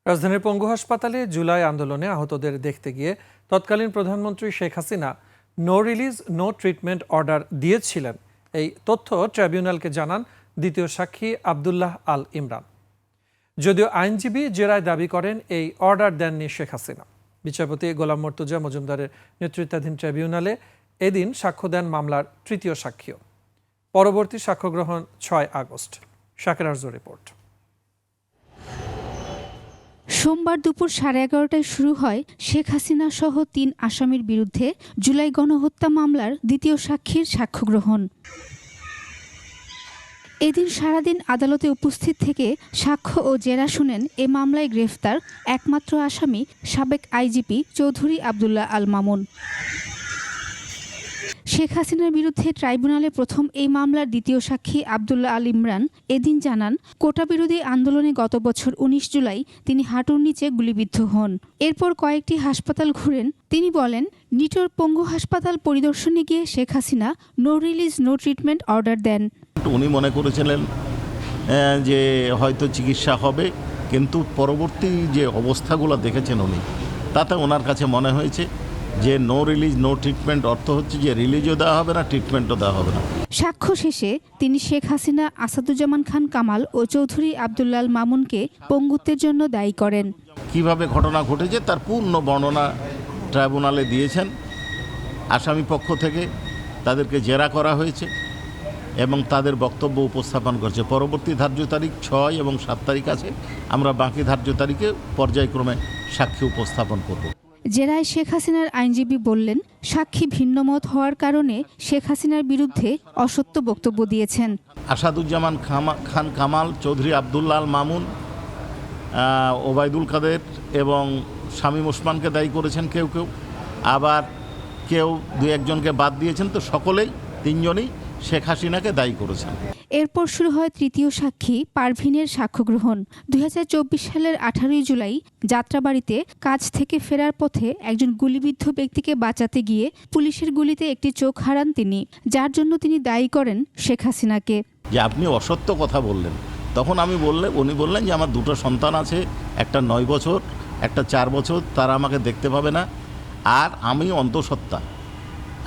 রাজধানীর পঙ্গু হাসপাতালে জুলাই আন্দোলনে আহতদের দেখতে গিয়ে তৎকালীন প্রধানমন্ত্রী Sheikh Hasina no release no treatment order দিয়েছিলেন। এই তথ্য ট্রাইব্যুনালকে জানান দ্বিতীয় সাক্ষী আব্দুল্লাহ আল ইমরান। যদিও আইনজীবী জেরায় দাবি করেন এই অর্ডার দেননি শেখ হাসিনা। বিচারপতি গোলাম মর্তুজা মজুমদারের নেতৃত্বাধীন ট্রাইব্যুনালে এদিন সাক্ষ্য দেন মামলার তৃতীয় সাক্ষীও। পরবর্তী সাক্ষ্য গ্রহণ 6 আগস্ট। শাকের আরজু রিপোর্ট। সোমবার দুপুর 11:30টায় শুরু হয় শেখ হাসিনা সহ 3 আসামির বিরুদ্ধে জুলাই গণহত্যা মামলার দ্বিতীয় সাক্ষীর সাক্ষ্য গ্রহণ। এদিন সারাদিন আদালতে উপস্থিত থেকে সাক্ষ্য ও জেরা শুনেন এ মামলায় গ্রেফতার একমাত্র আসামি সাবেক আইজিপি চৌধুরী আবদুল্লাহ আল মামুন। শেখ হাসিনার বিরুদ্ধে ট্রাইব্যুনালে প্রথম এই মামলার দ্বিতীয় সাক্ষী আব্দুল্লাহ আল ইমরান এদিন জানান, কোটা বিরোধী আন্দোলনে গত বছর 19 জুলাই তিনি হাঁটুর নিচে গুলিবিদ্ধ হন। এরপর কয়েকটি হাসপাতাল ঘুরেন। তিনি বলেন, নিটোর পঙ্গু হাসপাতাল পরিদর্শনে গিয়ে Sheikh Hasina no release no treatment order দেন। উনি মনে করেছিলেন যে হয়তো চিকিৎসা হবে, কিন্তু পরবর্তী যে অবস্থাগুলো দেখেছেন উনি, তাতে ওনার কাছে মনে হয়েছে যে নো রিলিজ নো ট্রিটমেন্ট অর্থ হচ্ছে যে রিলিজও দেওয়া হবে না, ট্রিটমেন্টও দেওয়া হবে না। সাক্ষ্য শেষে তিনি শেখ হাসিনা, আসাদুজ্জামান খান কামাল ও চৌধুরী আবদুল্লাহ আল মামুনকে পঙ্গুত্বের জন্য দায়ী করেন। কিভাবে ঘটনা ঘটেছে তার পূর্ণ বর্ণনা ট্রাইব্যুনালে দিয়েছেন। আসামি পক্ষ থেকে তাদেরকে জেরা করা হয়েছে এবং তাদের বক্তব্য উপস্থাপন করছে। পরবর্তী ধার্য তারিখ 6 এবং 7 তারিখ আছে। আমরা বাকি ধার্য তারিখে পর্যায়ক্রমে সাক্ষী উপস্থাপন করব। জেরায় শেখ হাসিনার আইনজীবী বললেন, সাক্ষী ভিন্নমত হওয়ার কারণে শেখ হাসিনার বিরুদ্ধে অসত্য বক্তব্য দিয়েছেন। আসাদুজ্জামান খান কামাল, চৌধুরী আবদুল্লাহ আল মামুন, ওবায়দুল কাদের এবং শামীম ওসমানকে দায়ী করেছেন কেউ কেউ, আবার কেউ 2-1জনকে বাদ দিয়েছেন। তো সকলেই 3জনই শেখ হাসিনাকে দায়ী করেছেন। এরপর শুরু হয় তৃতীয় সাক্ষী পারভিনের সাক্ষ্য গ্রহণ। 2024 সালের 18 জুলাই যাত্রাবাড়িতে কাজ থেকে ফেরার পথে একজন গুলিবিদ্ধ ব্যক্তিকে বাঁচাতে গিয়ে পুলিশের গুলিতে একটি চোখ হারান তিনি, যার জন্য তিনি দায়ী করেন শেখ হাসিনাকে। যে আপনি অসত্য কথা বললেন। তখন উনি বললেন যে আমার 2টো সন্তান আছে, একটা 9 বছর, একটা 4 বছর, তারা আমাকে দেখতে পাবে না, আর আমি অন্তঃসত্ত্বা।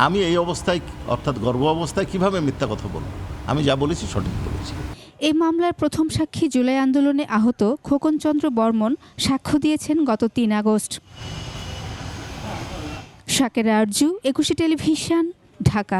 আমি এই অবস্থায়, অর্থাৎ গর্ভ অবস্থায় কিভাবে মিথ্যা কথা বলব? আমি যা বলেছি সঠিক বলেছি। এই মামলার প্রথম সাক্ষী জুলাই আন্দোলনে আহত খোকন চন্দ্র বর্মন সাক্ষ্য দিয়েছেন গত 3 আগস্ট। শাকের আরজু, 21 টেলিভিশন, ঢাকা।